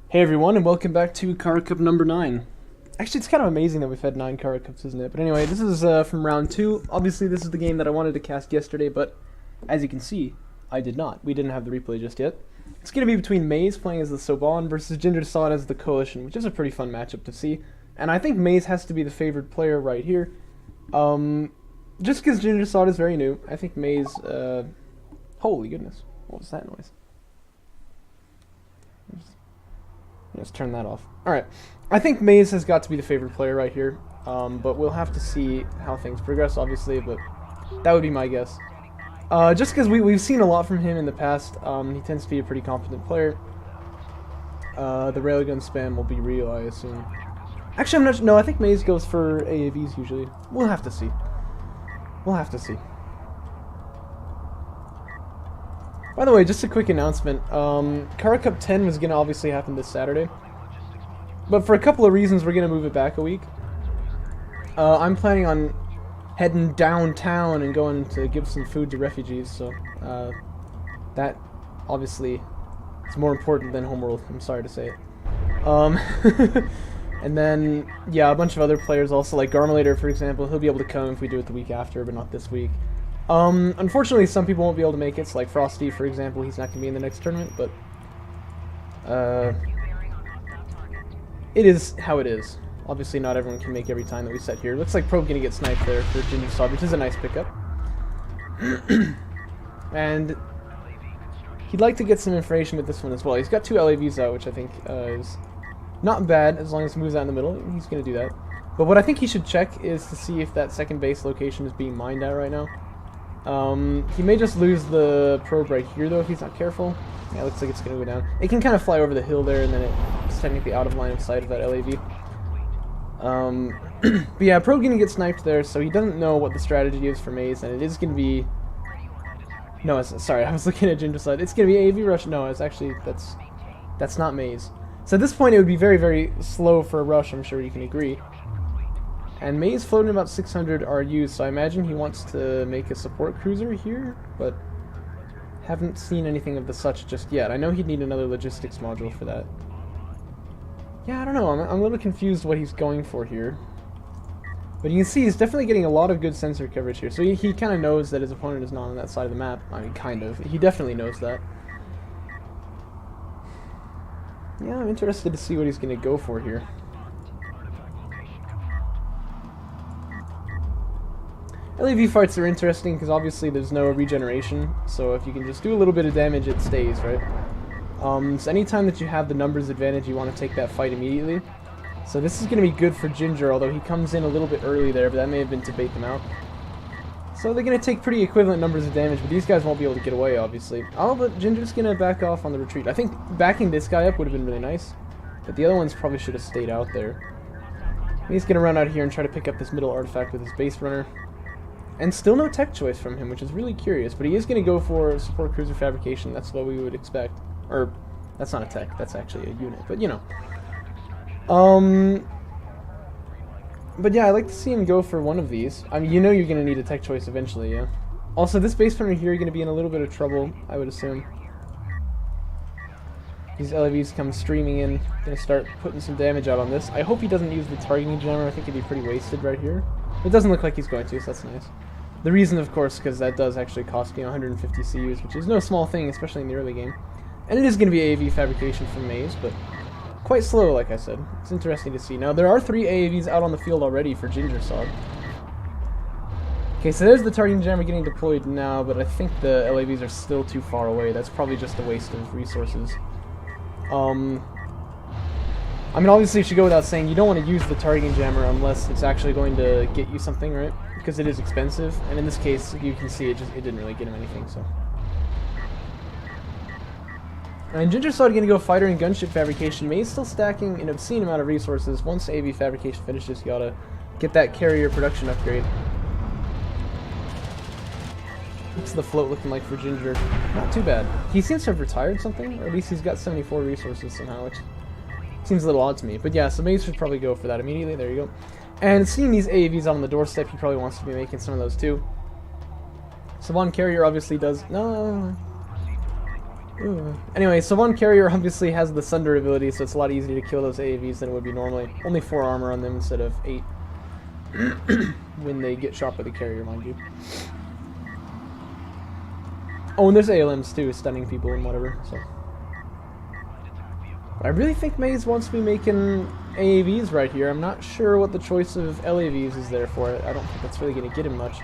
Hey everyone, and welcome back to Kharak Cup number 9. Actually, it's kind of amazing that we've had 9 Kharak Cups, isn't it? But anyway, this is from round 2. Obviously, this is the game that I wanted to cast yesterday, but as you can see, I did not. We didn't have the replay just yet. It's going to be between Maze playing as the Soban versus Ginger Sod as the Coalition, which is a pretty fun matchup to see. And I think Maze has to be the favored player right here. Just because Ginger Sod is very new, I think Maze... holy goodness, what was that noise? Let's turn that off. Alright, I think Maze has got to be the favorite player right here, but we'll have to see how things progress, obviously, but that would be my guess. Just because we've seen a lot from him in the past, he tends to be a pretty competent player. The railgun spam will be real, I assume. Actually, I'm not. No, I think Maze goes for AAVs usually. We'll have to see. We'll have to see. By the way, just a quick announcement. Kharak Cup 10 was going to obviously happen this Saturday. But for a couple of reasons, we're going to move it back a week. I'm planning on heading downtown and going to give some food to refugees, so that obviously is more important than Homeworld, I'm sorry to say it. And then, yeah, a bunch of other players also, like Garmulator, for example. He'll be able to come if we do it the week after, but not this week. Unfortunately, some people won't be able to make it, so like Frosty, for example, he's not going to be in the next tournament, but it is how it is. Obviously, not everyone can make every time that we set here. Looks like Probe going to get sniped there for Ginger Sod, which is a nice pickup. And he'd like to get some information with this one as well. He's got 2 LAVs out, which I think is not bad, as long as he moves out in the middle. He's going to do that. But what I think he should check is to see if that second base location is being mined out right now. He may just lose the probe right here, though, if he's not careful. Yeah, it looks like it's going to go down. It can kind of fly over the hill there, and then it's technically out of line of sight of that LAV. But yeah, probe going to get sniped there, so he doesn't know what the strategy is for Maze, and it is going to be... No, sorry, I was looking at Ginger Sod. It's going to be AV Rush. No, it's actually... That's not Maze. So at this point, it would be very, very slow for a rush, I'm sure you can agree. And Maze floating about 600 RU, so I imagine he wants to make a support cruiser here, but haven't seen anything of the such just yet. I know he'd need another logistics module for that. Yeah, I don't know, I'm a little confused what he's going for here. But you can see he's definitely getting a lot of good sensor coverage here, so he kind of knows that his opponent is not on that side of the map. I mean, kind of. He definitely knows that. Yeah, I'm interested to see what he's going to go for here. LAV fights are interesting because obviously there's no regeneration, so if you can just do a little bit of damage, it stays, right? So anytime that you have the numbers advantage, you want to take that fight immediately. So this is going to be good for Ginger, although he comes in a little bit early there, but that may have been to bait them out. So they're going to take pretty equivalent numbers of damage, but these guys won't be able to get away, obviously. Oh, but Ginger's going to back off on the retreat. I think backing this guy up would have been really nice, but the other ones probably should have stayed out there. He's going to run out here and try to pick up this middle artifact with his base runner. And still no tech choice from him, which is really curious, but he is going to go for support cruiser fabrication. That's what we would expect. Or, that's not a tech, that's actually a unit, but you know. But yeah, I'd like to see him go for one of these. I mean, you know you're going to need a tech choice eventually, yeah. Also, this base runner here is going to be in a little bit of trouble, I would assume. These LAVs come streaming in, going to start putting some damage out on this. I hope he doesn't use the targeting jammer. I think he'd be pretty wasted right here. It doesn't look like he's going to, so that's nice. The reason, of course, because that does actually cost, 150 CUs, which is no small thing, especially in the early game. And it is going to be AAV fabrication from Maze, but quite slow, like I said. It's interesting to see. Now, there are 3 AAVs out on the field already for Ginger Sod. Okay, so there's the targeting jammer getting deployed now, but I think the LAVs are still too far away. That's probably just a waste of resources. I mean, obviously, it should go without saying, you don't want to use the targeting jammer unless it's actually going to get you something, right? Because it is expensive, and in this case, you can see it didn't really get him anything, so. And Ginger Sod going to go fighter and gunship fabrication. Maze still stacking an obscene amount of resources. Once AV fabrication finishes, you gotta get that carrier production upgrade. What's the float looking like for Ginger? Not too bad. He seems to have retired something, or at least he's got 74 resources somehow, which seems a little odd to me. But yeah, so Maze should probably go for that immediately. There you go. And seeing these AAVs on the doorstep, he probably wants to be making some of those too. Saban Carrier obviously does... No. Anyway, so one carrier obviously has the Sunder ability, so it's a lot easier to kill those AAVs than it would be normally. Only 4 armor on them instead of 8 when they get shot by the carrier, mind you. Oh, and there's ALMs too, stunning people and whatever, so. I really think Maze wants me making AAVs right here. I'm not sure what the choice of LAVs is there for it. I don't think that's really going to get him much.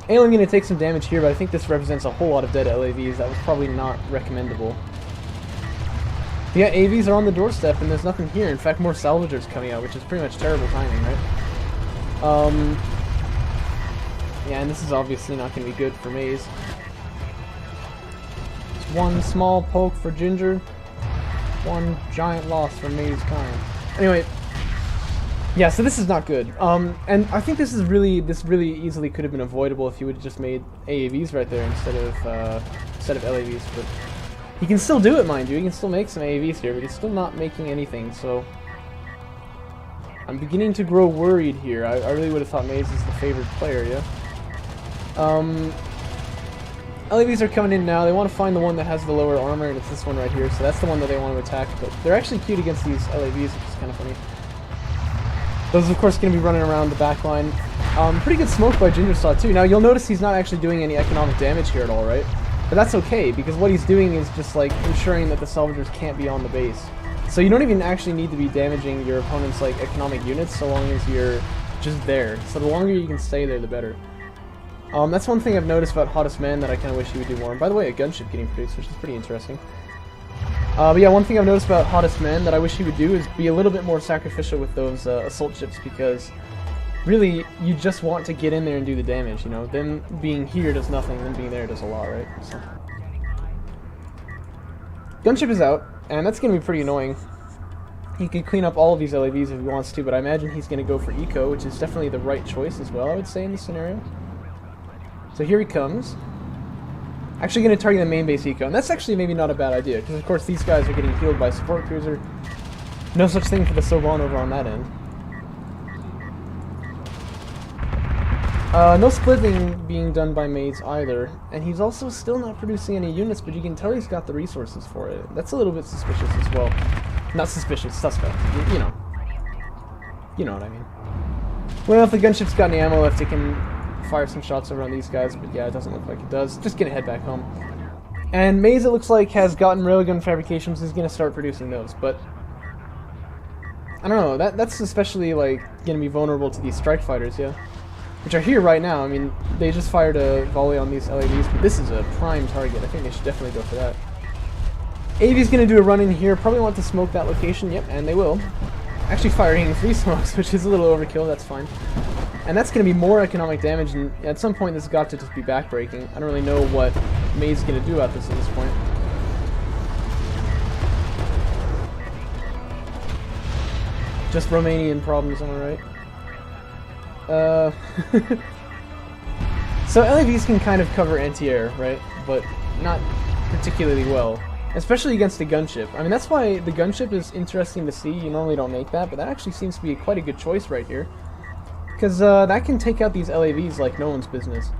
I'm going to take some damage here, but I think this represents a whole lot of dead LAVs. That was probably not recommendable. Yeah, AVs are on the doorstep, and there's nothing here. In fact, more salvagers coming out, which is pretty much terrible timing, right? Yeah, and this is obviously not going to be good for Maze. It's one small poke for Ginger, one giant loss for Maze kind. Anyway, yeah, so this is not good. And I think this really easily could have been avoidable if you would have just made AAVs right there instead of LAVs. But he can still do it, mind you. He can still make some AAVs here, but he's still not making anything. So I'm beginning to grow worried here. I really would have thought Maze is the favored player, yeah. LAVs are coming in now. They want to find the one that has the lower armor, and it's this one right here. So that's the one that they want to attack. But they're actually cute against these LAVs, which is kind of funny. Those, of course, going to be running around the back line. Pretty good smoke by Gingersaw, too. Now, you'll notice he's not actually doing any economic damage here at all, right? But that's okay, because what he's doing is just, like, ensuring that the salvagers can't be on the base. So you don't even actually need to be damaging your opponent's, like, economic units so long as you're just there. So the longer you can stay there, the better. That's one thing I've noticed about Hottest Man that I kind of wish he would do more. And by the way, a gunship getting produced, which is pretty interesting. But yeah, one thing I've noticed about Hottest Man that I wish he would do is be a little bit more sacrificial with those assault ships, because really, you just want to get in there and do the damage, you know? Them being here does nothing, them being there does a lot, right? So. Gunship is out, and that's going to be pretty annoying. He can clean up all of these LAVs if he wants to, but I imagine he's going to go for eco, which is definitely the right choice as well, I would say, in this scenario. So here he comes. Actually going to target the main base eco, and that's actually maybe not a bad idea, because of course these guys are getting healed by support cruiser. No such thing for the Soban over on that end. No splitting being done by Maze either, and he's also still not producing any units, but you can tell he's got the resources for it. That's a little bit suspicious as well. Not suspicious, suspect. You know. You know what I mean. Well, if the gunship's got any ammo left, it can fire some shots over on these guys, but yeah, it doesn't look like it does. Just gonna head back home. And Maze, it looks like, has gotten railgun fabrications. He's gonna start producing those, but I don't know. That's especially like gonna be vulnerable to these strike fighters, yeah, which are here right now. I mean, they just fired a volley on these LAVs, but this is a prime target. I think they should definitely go for that. AV's gonna do a run in here. Probably want to smoke that location. Yep, and they will. Actually firing 3 smokes, which is a little overkill. That's fine. And that's going to be more economic damage, and at some point this has got to just be backbreaking. I don't really know what Maze is going to do at this point. Just Romanian problems, am I right? So LAVs can kind of cover anti-air, right? But not particularly well. Especially against the gunship. I mean, that's why the gunship is interesting to see. You normally don't make that, but that actually seems to be quite a good choice right here. Because that can take out these LAVs like no one's business.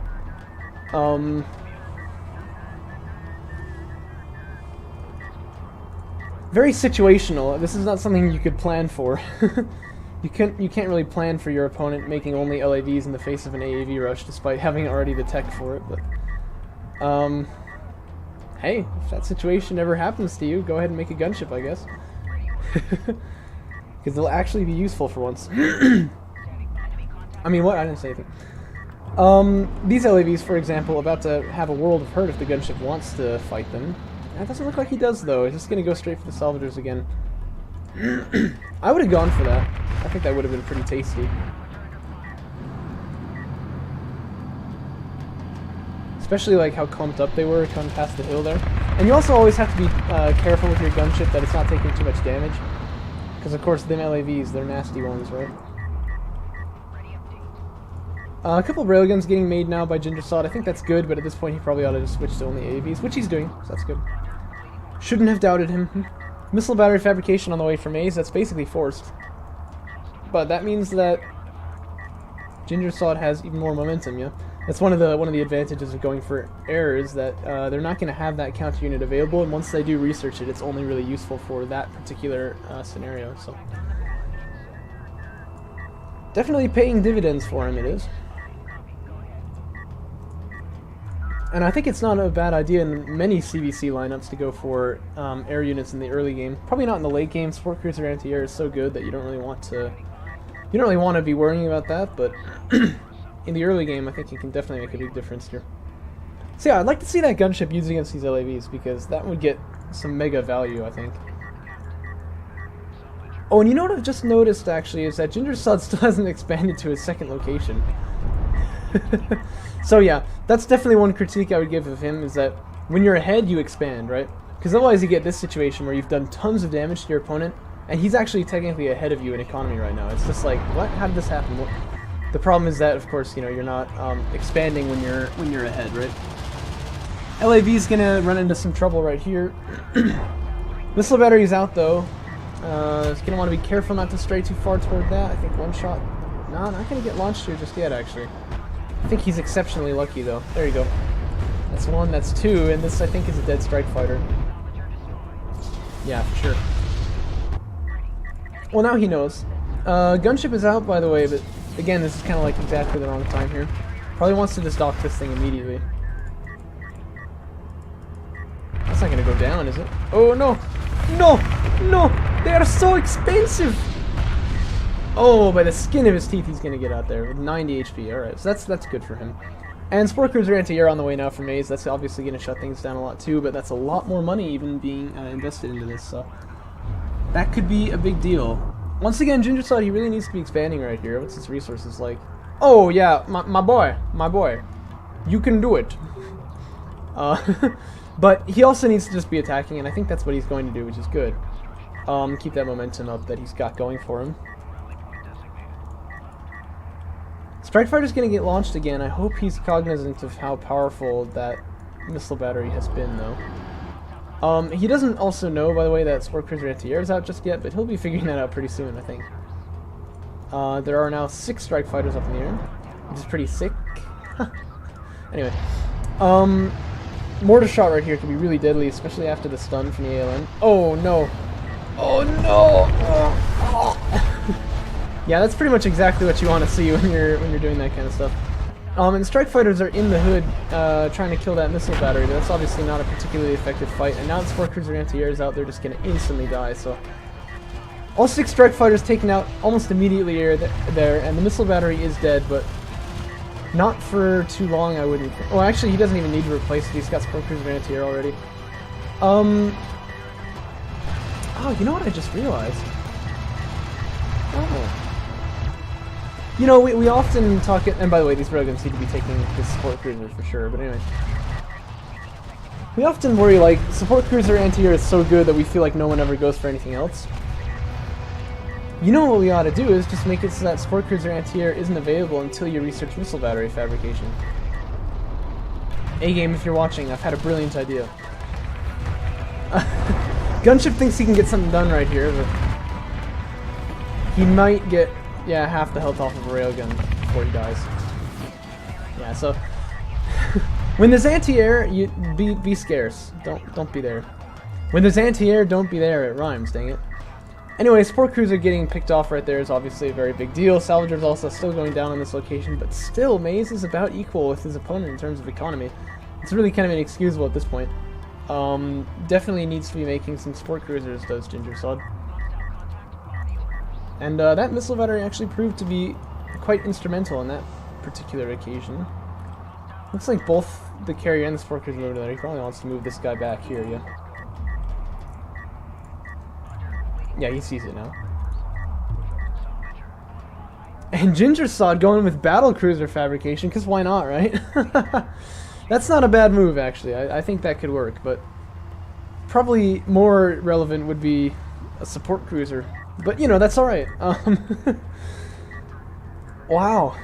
Very situational. This is not something you could plan for. You can't really plan for your opponent making only LAVs in the face of an AAV rush, despite having already the tech for it. But hey, if that situation ever happens to you, go ahead and make a gunship, I guess. Because they'll actually be useful for once. I mean, what? I didn't say anything. These LAVs, for example, about to have a world of hurt if the gunship wants to fight them. That doesn't look like he does, though. He's just going to go straight for the salvagers again. I would have gone for that. I think that would have been pretty tasty. Especially like how clumped up they were coming past the hill there. And you also always have to be careful with your gunship that it's not taking too much damage. Because, of course, them LAVs, they're nasty ones, right? A couple of railguns getting made now by Gingersaw. I think that's good, but at this point he probably ought to just switch to only AAVs, which he's doing, so that's good. Shouldn't have doubted him. Missile battery fabrication on the way for Maze, that's basically forced. But that means that Gingersaw has even more momentum, yeah? That's one of the advantages of going for air is that they're not going to have that counter unit available, and once they do research it, it's only really useful for that particular scenario. So definitely paying dividends for him, it is. And I think it's not a bad idea in many CVC lineups to go for air units in the early game. Probably not in the late game. Sport Cruiser anti-air is so good that you don't really want to be worrying about that, but in the early game I think you can definitely make a big difference here. So yeah, I'd like to see that gunship used against these LAVs because that would get some mega value, I think. Oh, and you know what I've just noticed actually is that Ginger Sod still hasn't expanded to his second location. So yeah, that's definitely one critique I would give of him, is that when you're ahead, you expand, right? Because otherwise you get this situation where you've done tons of damage to your opponent, and he's actually technically ahead of you in economy right now. It's just like, what? How did this happen? Well, the problem is that, of course, you know, you're not expanding when you're ahead, right? LAV's gonna run into some trouble right here. Missile battery's out though. He's gonna want to be careful not to stray too far toward that. I think one shot. No, not gonna get launched here just yet, actually. I think he's exceptionally lucky, though. There you go. That's one, that's two, and this, I think, is a dead strike fighter. Yeah, for sure. Well, now he knows. Gunship is out, by the way, but again, this is kind of like exactly the wrong time here. Probably wants to just dock this thing immediately. That's not gonna go down, is it? Oh, no! No! No! They are so expensive! Oh, by the skin of his teeth, he's gonna get out there with 90 HP. Alright, so that's good for him. And Sport Cruiser anti-air on the way now for Maze. That's obviously gonna shut things down a lot too, but that's a lot more money even being invested into this, so that could be a big deal. Once again, Ginger Sod, he really needs to be expanding right here. What's his resources like? Oh yeah, my boy, you can do it. But he also needs to just be attacking, and I think that's what he's going to do, which is good. Keep that momentum up that he's got going for him. Strike Fighter's gonna get launched again. I hope he's cognizant of how powerful that missile battery has been, though. He doesn't also know, by the way, that Sport Cruiser anti-air is out just yet, but he'll be figuring that out pretty soon, I think. There are now 6 Strike Fighters up in the air, which is pretty sick. Anyway, mortar shot right here could be really deadly, especially after the stun from the ALN. Oh no! Oh no! Yeah, that's pretty much exactly what you want to see when you're doing that kind of stuff. And Strike Fighters are in the hood trying to kill that missile battery, but that's obviously not a particularly effective fight. And now that Sport Cruiser anti-air is out, they're just going to instantly die. So all 6 Strike Fighters taken out almost immediately there, and the missile battery is dead, but not for too long, I wouldn't think. Well, actually, he doesn't even need to replace it. He's got Sport Cruiser anti-air already. Oh, you know what I just realized? Oh. You know, we often talk, and by the way, these railguns seem to be taking this Support Cruiser for sure, but anyway. We often worry, like, Support Cruiser anti-air is so good that we feel like no one ever goes for anything else. You know what we ought to do is just make it so that Support Cruiser anti-air isn't available until you research missile battery fabrication. A-game, if you're watching, I've had a brilliant idea. Gunship thinks he can get something done right here, but he might get, yeah, half the health off of a railgun before he dies. Yeah, so when there's anti-air, you be scarce. Don't be there. When there's anti-air, don't be there. It rhymes, dang it. Anyway, Sport Cruiser getting picked off right there is obviously a very big deal. Salvager's also still going down on this location, but still, Maze is about equal with his opponent in terms of economy. It's really kind of inexcusable at this point. Definitely needs to be making some Sport Cruisers, does Ginger Sod. And that missile battery actually proved to be quite instrumental on that particular occasion. Looks like both the carrier and the Sport Cruiser over there. He probably wants to move this guy back here, yeah. Yeah, he sees it now. And Ginger Sod going with Battle Cruiser fabrication, because why not, right? That's not a bad move, actually. I think that could work, but probably more relevant would be a Support Cruiser. But, you know, that's alright. Wow.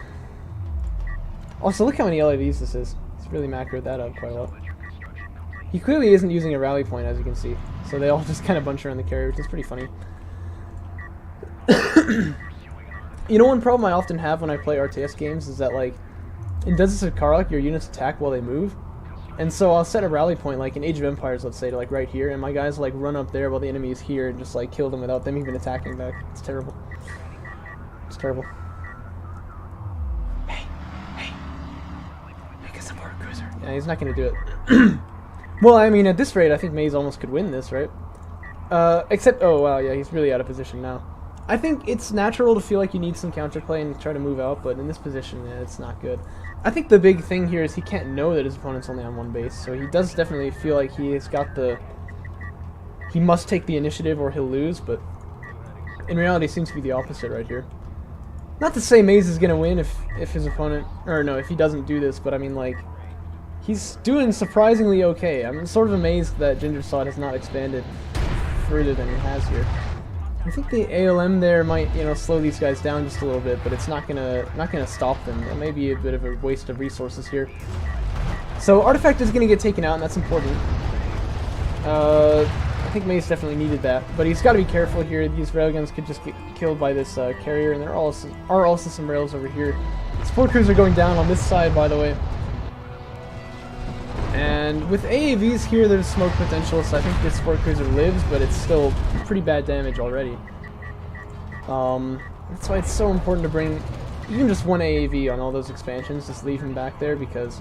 Also, look how many LAVs this is. It's really macroed that up quite a lot. He clearly isn't using a rally point, as you can see. So they all just kind of bunch around the carrier, which is pretty funny. You know, one problem I often have when I play RTS games is that, like, in Deserts of Kharak, your units attack while they move. And so I'll set a rally point, like in Age of Empires, let's say, to like right here, and my guys like run up there while the enemy is here and just like kill them without them even attacking back. It's terrible. It's terrible. Hey, make a support cruiser. Yeah, he's not gonna do it. Well, I mean, at this rate, I think Maze almost could win this, right? Except, oh wow, yeah, he's really out of position now. I think it's natural to feel like you need some counterplay and try to move out, but in this position, yeah, it's not good. I think the big thing here is he can't know that his opponent's only on one base, so he does definitely feel like he has got the... He must take the initiative or he'll lose, but in reality it seems to be the opposite right here. Not to say Maze is going to win if his opponent... Or no, if he doesn't do this, but I mean, like... He's doing surprisingly okay. I'm sort of amazed that Gingersod has not expanded further than he has here. I think the ALM there might, you know, slow these guys down just a little bit, but it's not gonna stop them. It may be a bit of a waste of resources here. So Artifact is gonna get taken out, and that's important. I think Maze definitely needed that, but he's got to be careful here. These railguns could just get killed by this carrier, and there are also some rails over here. Support crews are going down on this side, by the way. And with AAVs here, there's smoke potential, so I think this support cruiser lives, but it's still pretty bad damage already. That's why it's so important to bring even just one AAV on all those expansions. Just leave him back there, because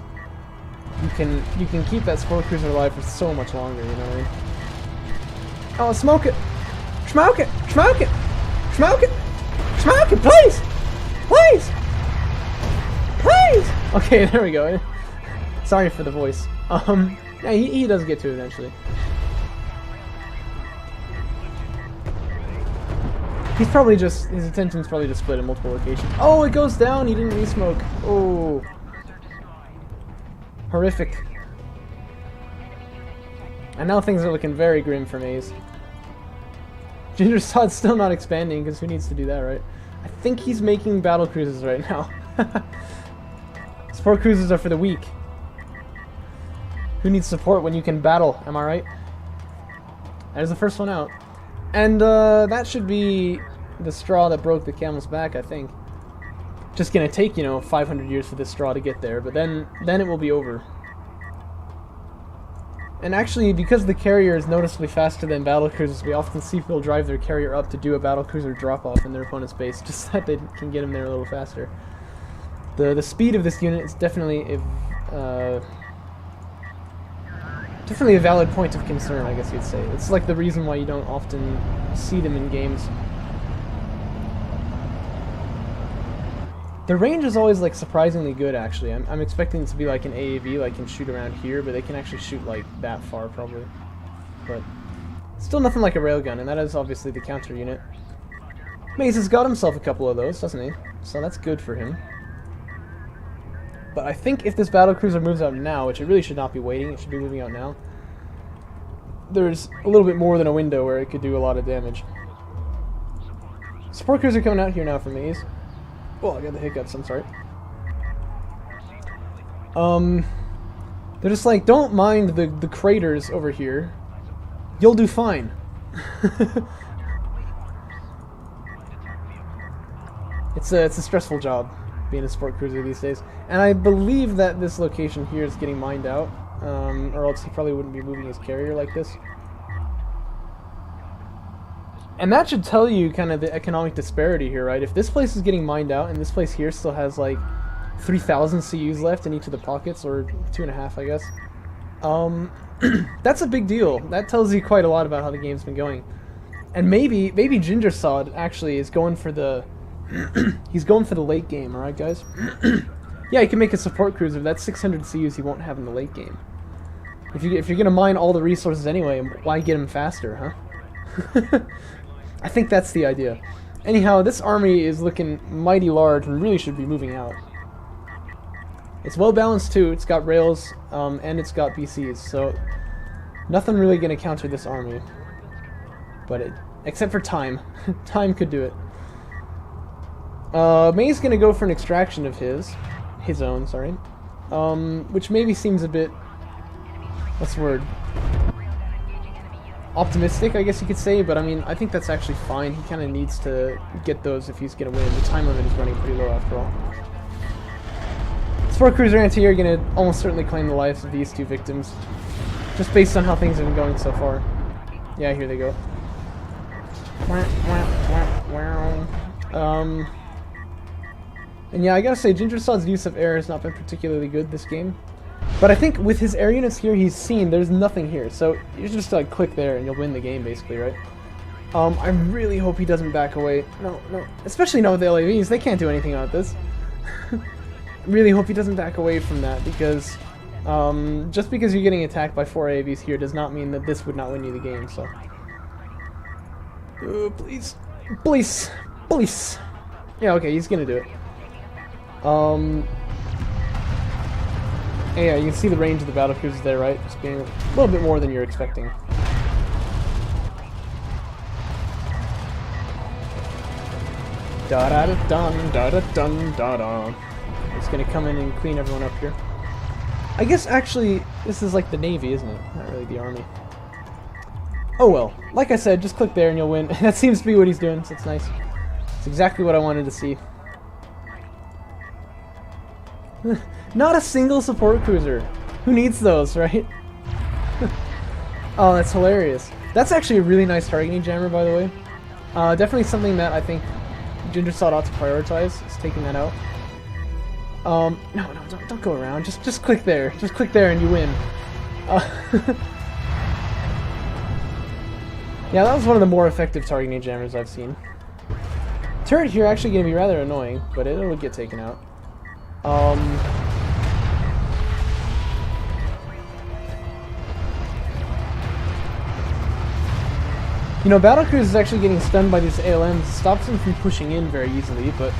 you can keep that support cruiser alive for so much longer. You know what I mean? Oh, smoke it! Smoke it! Smoke it! Smoke it! Smoke it! Please! Please! Please! Okay, there we go. Sorry for the voice. Yeah, he does get to it eventually. He's probably just, his attention's probably just split in multiple locations. Oh, it goes down! He didn't re-smoke. Oh. Horrific. And now things are looking very grim for Maze. Gingersod's still not expanding, because who needs to do that, right? I think he's making battle cruises right now. Support cruises are for the weak. Who needs support when you can battle? Am I right? There's the first one out. And that should be the straw that broke the camel's back, I think. Just gonna take, you know, 500 years for this straw to get there, but then it will be over. And actually, because the carrier is noticeably faster than battle cruisers, we often see people drive their carrier up to do a battle cruiser drop-off in their opponent's base, just so that they can get him there a little faster. The speed of this unit is definitely a valid point of concern, I guess you'd say. It's like the reason why you don't often see them in games. The range is always like surprisingly good, actually. I'm expecting it to be like an AAV, like can shoot around here, but they can actually shoot like that far probably. But still nothing like a railgun, and that is obviously the counter unit. Maze has got himself a couple of those, doesn't he? So that's good for him. But I think if this battlecruiser moves out now, which it really should not be waiting, it should be moving out now, there's a little bit more than a window where it could do a lot of damage. Support cruiser coming out here now for Maze. Oh, I got the hiccups, I'm sorry. They're just like, don't mind the craters over here. You'll do fine. It's a stressful job being a support cruiser these days. And I believe that this location here is getting mined out, or else he probably wouldn't be moving his carrier like this. And that should tell you kind of the economic disparity here, right? If this place is getting mined out and this place here still has like 3,000 CUs left in each of the pockets, or 2.5 I guess, that's a big deal. That tells you quite a lot about how the game's been going. And maybe Gingersod actually is going for the he's going for the late game, alright guys? Yeah, he can make a support cruiser. That's 600 CUs he won't have in the late game. If you're gonna mine all the resources anyway, why get him faster, huh? I think that's the idea. Anyhow, this army is looking mighty large and really should be moving out. It's well balanced too. It's got rails and it's got BCs, so nothing really gonna counter this army. But except for time. Time could do it. May's gonna go for an extraction of his own, sorry. Which maybe seems a bit, what's the word? Optimistic, I guess you could say, but I mean, I think that's actually fine. He kind of needs to get those if he's gonna win. The time limit is running pretty low after all. Sport Cruiser Anti-Air are gonna almost certainly claim the lives of these two victims, just based on how things have been going so far. Yeah, here they go. And yeah, I gotta say, Gingersad's use of air has not been particularly good this game. But I think with his air units here, he's seen there's nothing here, so you just like click there and you'll win the game, basically, right? I really hope he doesn't back away. No, especially not with the LAVs. They can't do anything about this. Really hope he doesn't back away from that, because just because you're getting attacked by 4 AVs here does not mean that this would not win you the game. So, please, please, please. Yeah, okay, he's gonna do it. Yeah, you can see the range of the battle cruisers there, right? Just being a little bit more than you're expecting. Da da da dun da da dun da da. It's gonna come in and clean everyone up here. I guess actually this is like the Navy, isn't it? Not really the Army. Oh well. Like I said, just click there and you'll win. That seems to be what he's doing, so it's nice. It's exactly what I wanted to see. Not a single support cruiser. Who needs those, right? Oh, that's hilarious. That's actually a really nice targeting jammer, by the way. Definitely something that I think Gingersod ought to prioritize, is taking that out. No, don't go around. Just click there. Just click there and you win. Yeah, that was one of the more effective targeting jammers I've seen. Turret here actually going to be rather annoying, but it'll get taken out. You know, Battlecruise is actually getting stunned by these ALMs. It stops them from pushing in very easily, but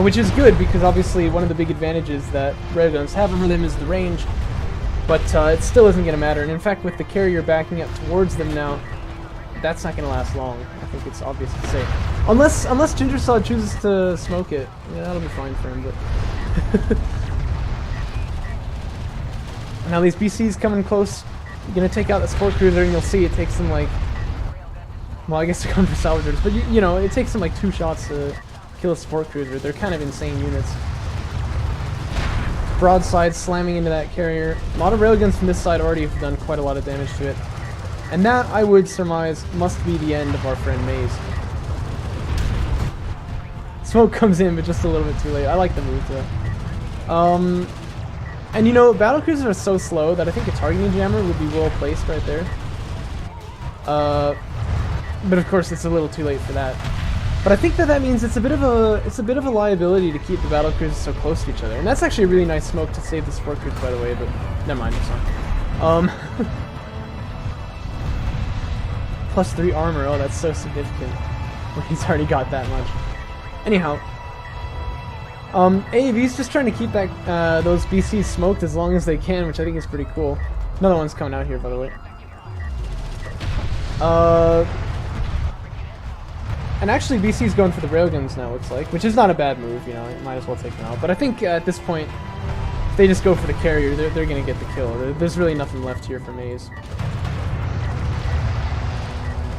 which is good, because obviously one of the big advantages that railguns have over them is the range, but it still isn't going to matter. And in fact, with the carrier backing up towards them now, that's not going to last long. I think it's obvious to say. Unless Gingersod chooses to smoke it. Yeah, that'll be fine for him, but... Now these BCs coming close. You're going to take out the sport cruiser, and you'll see it takes them like... Well, I guess they're going for salvagers, but you know, it takes them like 2 shots to kill a support cruiser. They're kind of insane units. Broadside slamming into that carrier. A lot of railguns from this side already have done quite a lot of damage to it. And that, I would surmise, must be the end of our friend Maze. Smoke comes in, but just a little bit too late. I like the move, though. And you know, battlecruisers are so slow that I think a targeting jammer would be well placed right there. But of course, it's a little too late for that. But I think that means it's a bit of a liability to keep the battlecruisers so close to each other. And that's actually a really nice smoke to save the support cruiser, by the way. But never mind, it's not. +3 armor. Oh, that's so significant. Well, he's already got that much. Anyhow, AAV's just trying to keep that those BCs smoked as long as they can, which I think is pretty cool. Another one's coming out here, by the way. And actually, BC's going for the railguns now, looks like, which is not a bad move, you know, it might as well take them out. But I think at this point, if they just go for the carrier, they're going to get the kill. There's really nothing left here for Maze.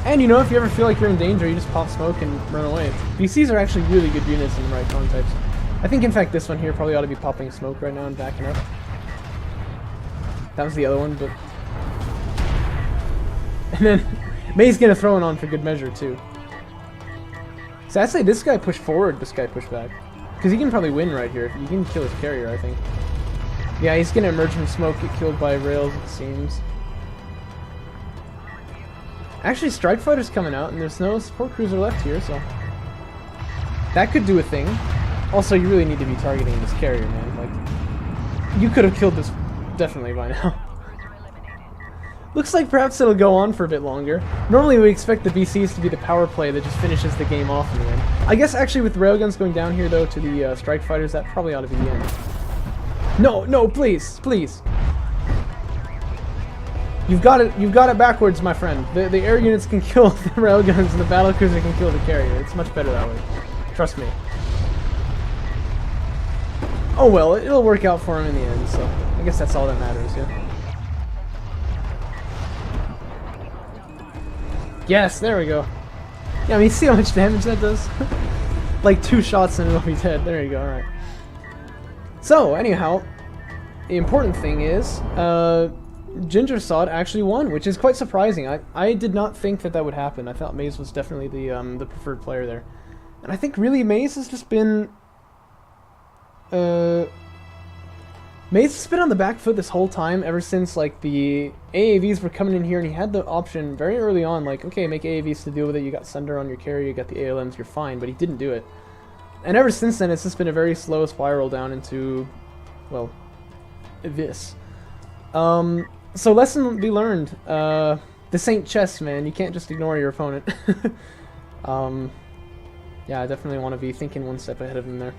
And you know, if you ever feel like you're in danger, you just pop smoke and run away. BCs are actually really good units in the right context. I think, in fact, this one here probably ought to be popping smoke right now and backing up. That was the other one, but... And then, May's gonna throw it on for good measure, too. So I'd say this guy pushed forward, this guy pushed back. Because he can probably win right here. He can kill his carrier, I think. Yeah, he's gonna emerge from smoke, get killed by rails, it seems. Actually, Strike Fighter's coming out, and there's no support cruiser left here, so... That could do a thing. Also, you really need to be targeting this carrier, man. Like, you could have killed this definitely by now. Looks like perhaps it'll go on for a bit longer. Normally we expect the BCs to be the power play that just finishes the game off in the end. I guess actually with the railguns going down here, though, to the Strike Fighters, that probably ought to be the end. No, please, please. You've got it backwards, my friend. The air units can kill the railguns and the battlecruiser can kill the carrier. It's much better that way. Trust me. Oh well, it'll work out for him in the end, so I guess that's all that matters, yeah. Yes, there we go. Yeah, I mean, see how much damage that does? Like 2 shots and it'll be dead. There you go, alright. So, anyhow, the important thing is, Ginger Sod actually won, which is quite surprising. I did not think that that would happen. I thought Maze was definitely the preferred player there. And I think really Maze has just been... Maze has been on the back foot this whole time, ever since like the AAVs were coming in here, and he had the option very early on, like, okay, make AAVs to deal with it, you got Sunder on your carry, you got the ALMs, you're fine, but he didn't do it. And ever since then, it's just been a very slow spiral down into, well, this. So lesson be learned, this ain't chess, man, you can't just ignore your opponent. Yeah, I definitely want to be thinking one step ahead of him there.